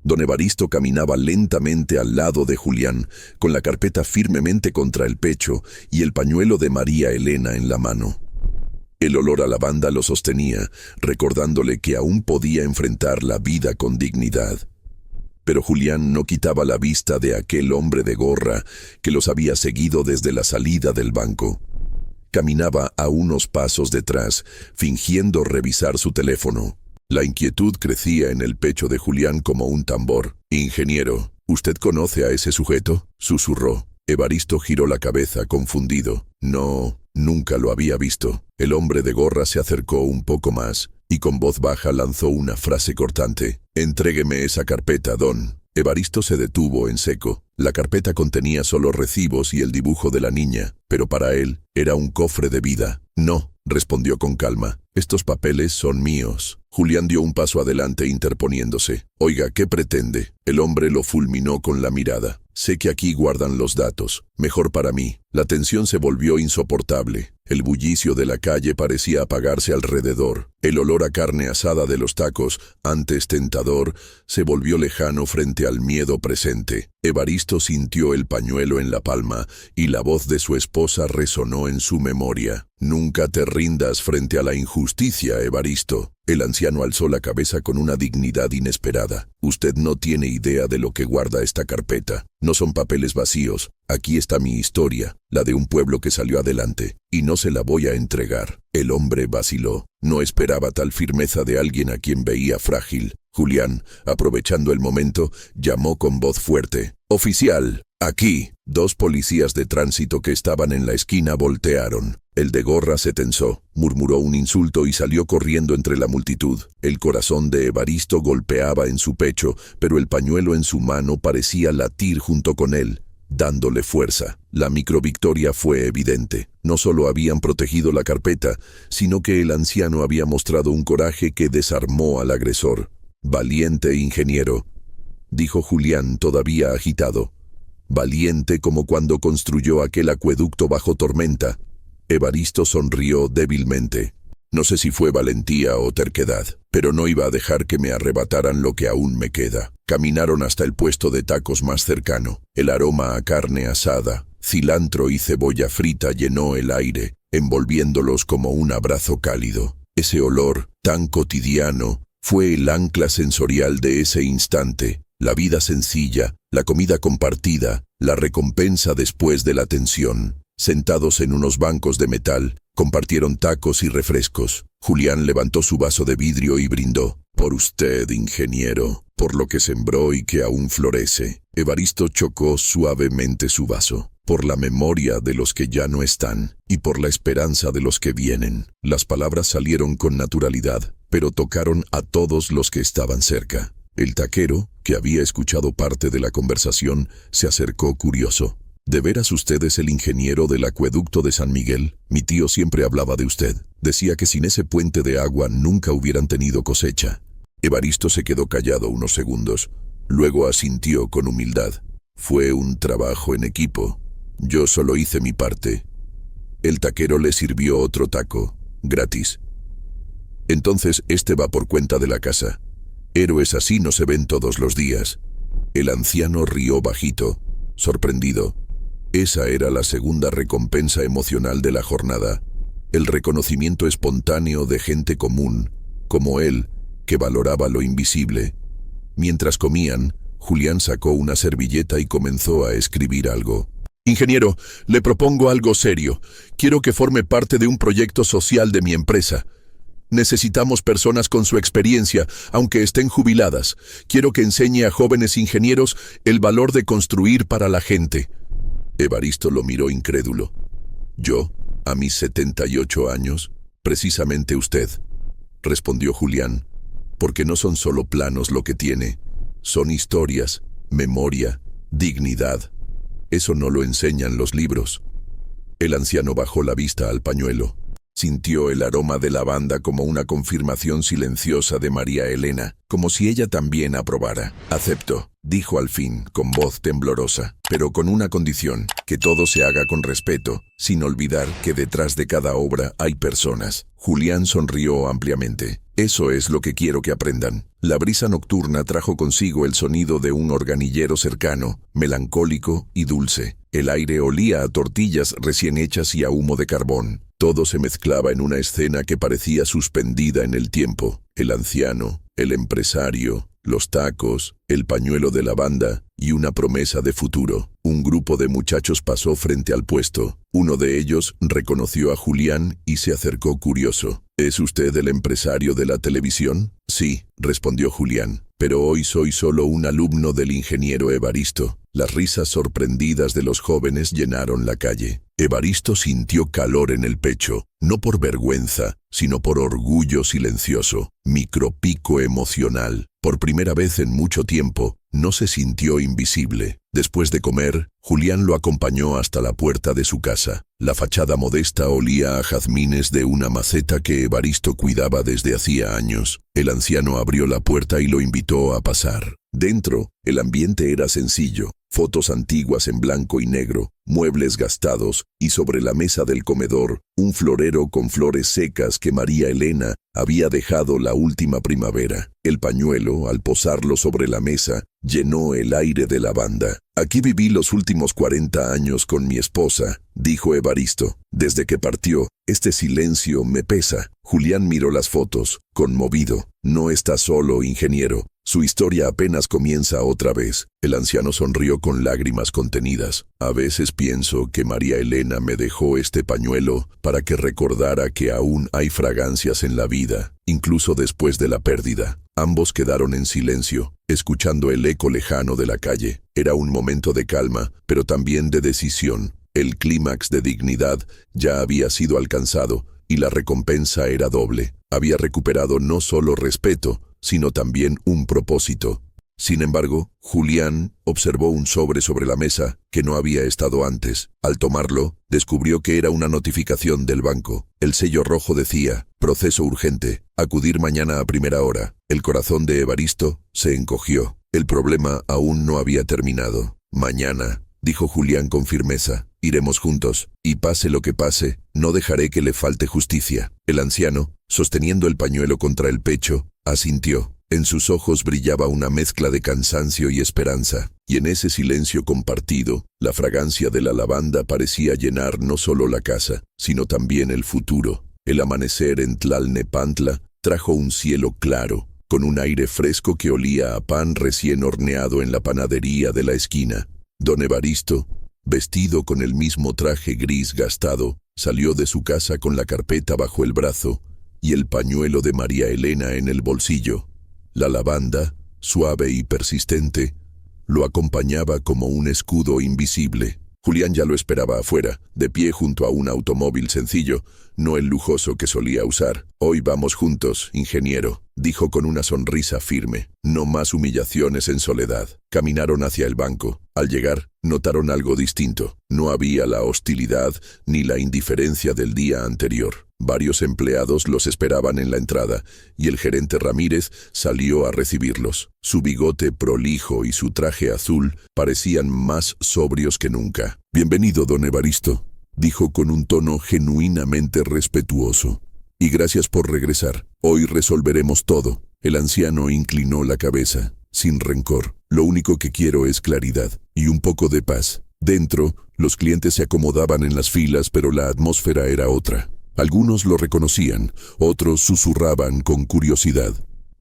Don Evaristo caminaba lentamente al lado de Julián, con la carpeta firmemente contra el pecho y el pañuelo de María Elena en la mano. El olor a lavanda lo sostenía, recordándole que aún podía enfrentar la vida con dignidad. Pero Julián no quitaba la vista de aquel hombre de gorra que los había seguido desde la salida del banco. Caminaba a unos pasos detrás, fingiendo revisar su teléfono. La inquietud crecía en el pecho de Julián como un tambor. «Ingeniero, ¿usted conoce a ese sujeto?», susurró. Evaristo giró la cabeza, confundido. «No, nunca lo había visto». El hombre de gorra se acercó un poco más y con voz baja lanzó una frase cortante. «Entrégueme esa carpeta, don». Evaristo se detuvo en seco. La carpeta contenía solo recibos y el dibujo de la niña, pero para él era un cofre de vida. «No», respondió con calma, «estos papeles son míos». Julián dio un paso adelante interponiéndose. «Oiga, ¿qué pretende?». El hombre lo fulminó con la mirada. «Sé que aquí guardan los datos. Mejor para mí». La tensión se volvió insoportable. El bullicio de la calle parecía apagarse alrededor. El olor a carne asada de los tacos, antes tentador, se volvió lejano frente al miedo presente. Evaristo sintió el pañuelo en la palma y la voz de su esposa resonó en su memoria. «Nunca te rindas frente a la injusticia, Evaristo». El anciano alzó la cabeza con una dignidad inesperada. «Usted no tiene idea de lo que guarda esta carpeta. No son papeles vacíos. Aquí está mi historia, la de un pueblo que salió adelante, y no se la voy a entregar». El hombre vaciló. No esperaba tal firmeza de alguien a quien veía frágil. Julián, aprovechando el momento, llamó con voz fuerte. «Oficial, aquí». Dos policías de tránsito que estaban en la esquina voltearon. El de gorra se tensó, murmuró un insulto y salió corriendo entre la multitud. El corazón de Evaristo golpeaba en su pecho, pero el pañuelo en su mano parecía latir junto con él, dándole fuerza. La microvictoria fue evidente. No solo habían protegido la carpeta, sino que el anciano había mostrado un coraje que desarmó al agresor. «Valiente ingeniero», dijo Julián todavía agitado. «Valiente como cuando construyó aquel acueducto bajo tormenta». Evaristo sonrió débilmente. No sé si fue valentía o terquedad, pero no iba a dejar que me arrebataran lo que aún me queda. Caminaron hasta el puesto de tacos más cercano. El aroma a carne asada, cilantro y cebolla frita llenó el aire, envolviéndolos como un abrazo cálido. Ese olor, tan cotidiano, fue el ancla sensorial de ese instante. La vida sencilla, la comida compartida, la recompensa después de la tensión. Sentados en unos bancos de metal, compartieron tacos y refrescos. Julián levantó su vaso de vidrio y brindó. «Por usted, ingeniero, por lo que sembró y que aún florece». Evaristo chocó suavemente su vaso. «Por la memoria de los que ya no están y por la esperanza de los que vienen». Las palabras salieron con naturalidad, pero tocaron a todos los que estaban cerca. El taquero, que había escuchado parte de la conversación, se acercó curioso. «¿De veras usted es el ingeniero del acueducto de San Miguel? Mi tío siempre hablaba de usted. Decía que sin ese puente de agua nunca hubieran tenido cosecha». Evaristo se quedó callado unos segundos. Luego asintió con humildad. «Fue un trabajo en equipo. Yo solo hice mi parte». El taquero le sirvió otro taco, gratis. «Entonces este va por cuenta de la casa. Héroes así no se ven todos los días». El anciano rió bajito, sorprendido. Esa era la segunda recompensa emocional de la jornada. El reconocimiento espontáneo de gente común, como él, que valoraba lo invisible. Mientras comían, Julián sacó una servilleta y comenzó a escribir algo. «Ingeniero, le propongo algo serio. Quiero que forme parte de un proyecto social de mi empresa. Necesitamos personas con su experiencia, aunque estén jubiladas. Quiero que enseñe a jóvenes ingenieros el valor de construir para la gente». Evaristo lo miró incrédulo. «¿Yo, a mis 78 años? Precisamente usted», respondió Julián, «porque no son solo planos lo que tiene. Son historias, memoria, dignidad. Eso no lo enseñan los libros». El anciano bajó la vista al pañuelo. Sintió el aroma de lavanda como una confirmación silenciosa de María Elena. como si ella también aprobara. «Acepto», dijo al fin, con voz temblorosa, «pero con una condición, que todo se haga con respeto, sin olvidar que detrás de cada obra hay personas». Julián sonrió ampliamente. «Eso es lo que quiero que aprendan». La brisa nocturna trajo consigo el sonido de un organillero cercano, melancólico y dulce. El aire olía a tortillas recién hechas y a humo de carbón. Todo se mezclaba en una escena que parecía suspendida en el tiempo. El anciano, el empresario, los tacos, el pañuelo de lavanda y una promesa de futuro. Un grupo de muchachos pasó frente al puesto. Uno de ellos reconoció a Julián y se acercó curioso. «¿Es usted el empresario de la televisión?» «Sí», respondió Julián, «pero hoy soy solo un alumno del ingeniero Evaristo». Las risas sorprendidas de los jóvenes llenaron la calle. Evaristo sintió calor en el pecho, no por vergüenza, sino por orgullo silencioso, micropico emocional. Por primera vez en mucho tiempo, no se sintió invisible. Después de comer, Julián lo acompañó hasta la puerta de su casa. La fachada modesta olía a jazmines de una maceta que Evaristo cuidaba desde hacía años. El anciano abrió la puerta y lo invitó a pasar. Dentro, el ambiente era sencillo. Fotos antiguas en blanco y negro, muebles gastados y sobre la mesa del comedor, un florero con flores secas que María Elena había dejado la última primavera. El pañuelo, al posarlo sobre la mesa, llenó el aire de lavanda. «Aquí viví los últimos 40 años con mi esposa», dijo Evaristo. «Desde que partió, este silencio me pesa». Julián miró las fotos, conmovido. «No está solo, ingeniero. Su historia apenas comienza otra vez». El anciano sonrió con lágrimas contenidas. «A veces pienso que María Elena me dejó este pañuelo para que recordara que aún hay fragancias en la vida, incluso después de la pérdida». Ambos quedaron en silencio, escuchando el eco lejano de la calle. Era un momento de calma, pero también de decisión. El clímax de dignidad ya había sido alcanzado, y la recompensa era doble. Había recuperado no solo respeto, sino también un propósito. Sin embargo, Julián observó un sobre la mesa que no había estado antes. Al tomarlo, descubrió que era una notificación del banco. El sello rojo decía: «Proceso urgente, acudir mañana a primera hora». El corazón de Evaristo se encogió. El problema aún no había terminado. «Mañana», dijo Julián con firmeza, «iremos juntos, y pase lo que pase, no dejaré que le falte justicia». El anciano, sosteniendo el pañuelo contra el pecho, asintió. En sus ojos brillaba una mezcla de cansancio y esperanza, y en ese silencio compartido, la fragancia de la lavanda parecía llenar no solo la casa, sino también el futuro. El amanecer en Tlalnepantla trajo un cielo claro, con un aire fresco que olía a pan recién horneado en la panadería de la esquina. Don Evaristo, vestido con el mismo traje gris gastado, salió de su casa con la carpeta bajo el brazo y el pañuelo de María Elena en el bolsillo. La lavanda, suave y persistente, lo acompañaba como un escudo invisible. Julián ya lo esperaba afuera, de pie junto a un automóvil sencillo, no el lujoso que solía usar. «Hoy vamos juntos, ingeniero», dijo con una sonrisa firme. «No más humillaciones en soledad». Caminaron hacia el banco. Al llegar, notaron algo distinto. No había la hostilidad ni la indiferencia del día anterior. Varios empleados los esperaban en la entrada, y el gerente Ramírez salió a recibirlos. Su bigote prolijo y su traje azul parecían más sobrios que nunca. «Bienvenido, don Evaristo», dijo con un tono genuinamente respetuoso. «Y gracias por regresar. Hoy resolveremos todo». El anciano inclinó la cabeza, sin rencor. «Lo único que quiero es claridad y un poco de paz». Dentro, los clientes se acomodaban en las filas, pero la atmósfera era otra. Algunos lo reconocían, otros susurraban con curiosidad.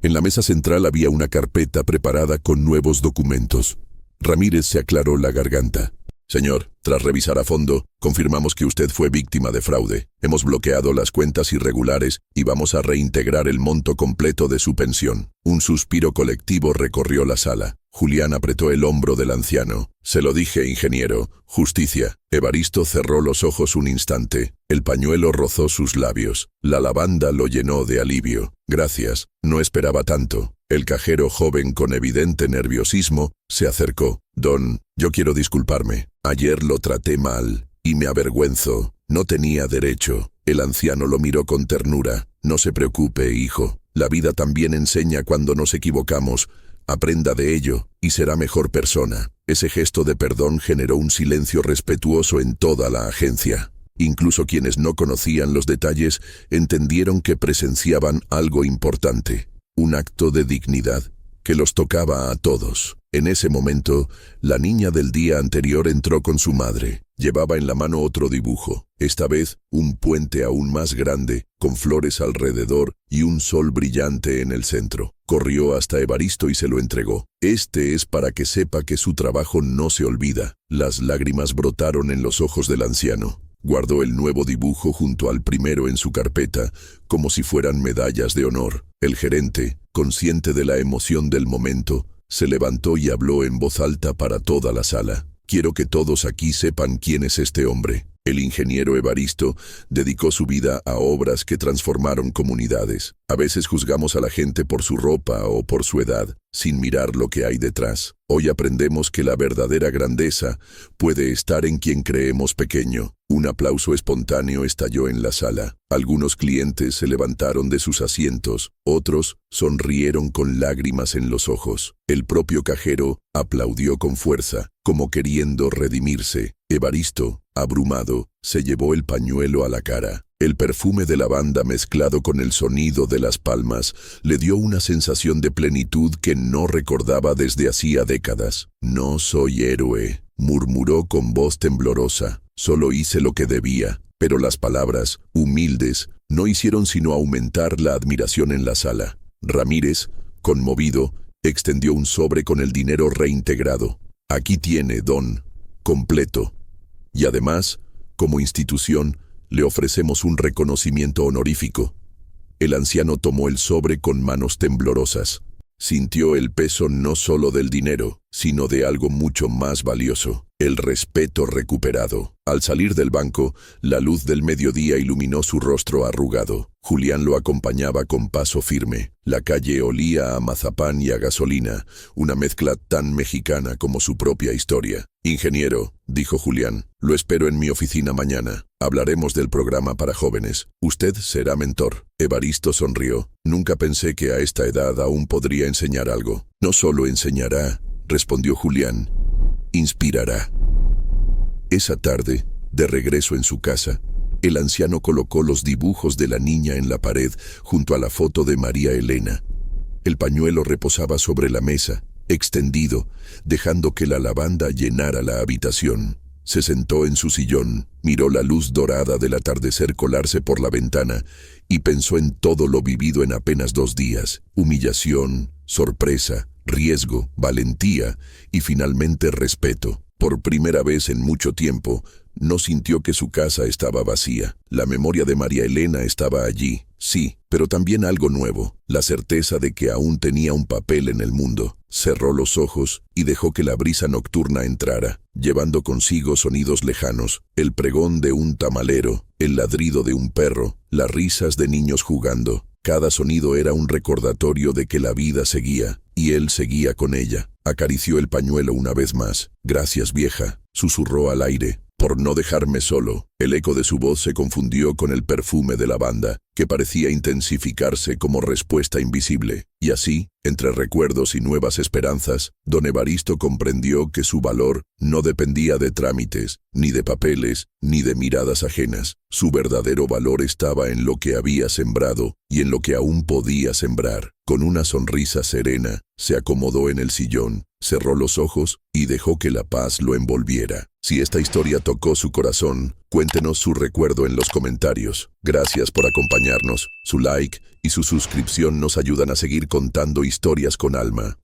En la mesa central había una carpeta preparada con nuevos documentos. Ramírez se aclaró la garganta. «Señor, tras revisar a fondo, confirmamos que usted fue víctima de fraude. Hemos bloqueado las cuentas irregulares y vamos a reintegrar el monto completo de su pensión». Un suspiro colectivo recorrió la sala. Julián apretó el hombro del anciano. «Se lo dije, ingeniero. Justicia». Evaristo cerró los ojos un instante. El pañuelo rozó sus labios. La lavanda lo llenó de alivio. «Gracias. No esperaba tanto». El cajero joven con evidente nerviosismo se acercó. «Don, yo quiero disculparme. Ayer lo traté mal y me avergüenzo. No tenía derecho». El anciano lo miró con ternura. «No se preocupe, hijo. La vida también enseña cuando nos equivocamos. Aprenda de ello y será mejor persona. Ese gesto de perdón generó un silencio respetuoso en toda la agencia. Incluso quienes no conocían los detalles entendieron que presenciaban algo importante, un acto de dignidad que los tocaba a todos. En ese momento, la niña del día anterior entró con su madre. Llevaba en la mano otro dibujo, esta vez un puente aún más grande, con flores alrededor y un sol brillante en el centro. Corrió hasta Evaristo y se lo entregó. Este es para que sepa que su trabajo no se olvida. Las lágrimas brotaron en los ojos del anciano. Guardó el nuevo dibujo junto al primero en su carpeta, como si fueran medallas de honor. El gerente, consciente de la emoción del momento, se levantó y habló en voz alta para toda la sala. Quiero que todos aquí sepan quién es este hombre. El ingeniero Evaristo dedicó su vida a obras que transformaron comunidades. A veces juzgamos a la gente por su ropa o por su edad, sin mirar lo que hay detrás. Hoy aprendemos que la verdadera grandeza puede estar en quien creemos pequeño. Un aplauso espontáneo estalló en la sala. Algunos clientes se levantaron de sus asientos, otros sonrieron con lágrimas en los ojos. El propio cajero aplaudió con fuerza, como queriendo redimirse. Evaristo, abrumado, se llevó el pañuelo a la cara. El perfume de lavanda mezclado con el sonido de las palmas le dio una sensación de plenitud que no recordaba desde hacía décadas. «No soy héroe», murmuró con voz temblorosa. «Solo hice lo que debía». Pero las palabras, humildes, no hicieron sino aumentar la admiración en la sala. Ramírez, conmovido, extendió un sobre con el dinero reintegrado. «Aquí tiene, don, completo. Y además, como institución, le ofrecemos un reconocimiento honorífico». El anciano tomó el sobre con manos temblorosas. Sintió el peso no solo del dinero, sino de algo mucho más valioso, el respeto recuperado. Al salir del banco, la luz del mediodía iluminó su rostro arrugado. Julián lo acompañaba con paso firme. La calle olía a mazapán y a gasolina, una mezcla tan mexicana como su propia historia. «Ingeniero», dijo Julián, «lo espero en mi oficina mañana. Hablaremos del programa para jóvenes. Usted será mentor». Evaristo sonrió. «Nunca pensé que a esta edad aún podría enseñar algo». «No solo enseñará», respondió Julián, «inspirará». Esa tarde, de regreso en su casa, el anciano colocó los dibujos de la niña en la pared junto a la foto de María Elena. El pañuelo reposaba sobre la mesa, extendido, dejando que la lavanda llenara la habitación. Se sentó en su sillón, miró la luz dorada del atardecer colarse por la ventana y pensó en todo lo vivido en apenas 2 días: humillación, sorpresa, riesgo, valentía y finalmente respeto. Por primera vez en mucho tiempo, no sintió que su casa estaba vacía. La memoria de María Elena estaba allí, sí, pero también algo nuevo, la certeza de que aún tenía un papel en el mundo. Cerró los ojos y dejó que la brisa nocturna entrara, llevando consigo sonidos lejanos, el pregón de un tamalero, el ladrido de un perro, las risas de niños jugando. Cada sonido era un recordatorio de que la vida seguía, y él seguía con ella. Acarició el pañuelo una vez más. «Gracias, vieja», susurró al aire, «por no dejarme solo». El eco de su voz se confundió con el perfume de lavanda, que parecía intensificarse como respuesta invisible. Y así, entre recuerdos y nuevas esperanzas, don Evaristo comprendió que su valor no dependía de trámites, ni de papeles, ni de miradas ajenas. Su verdadero valor estaba en lo que había sembrado y en lo que aún podía sembrar. Con una sonrisa serena, se acomodó en el sillón, cerró los ojos y dejó que la paz lo envolviera. Si esta historia tocó su corazón, cuéntenos su recuerdo en los comentarios. Gracias por acompañarnos. Su like y su suscripción nos ayudan a seguir contando historias con alma.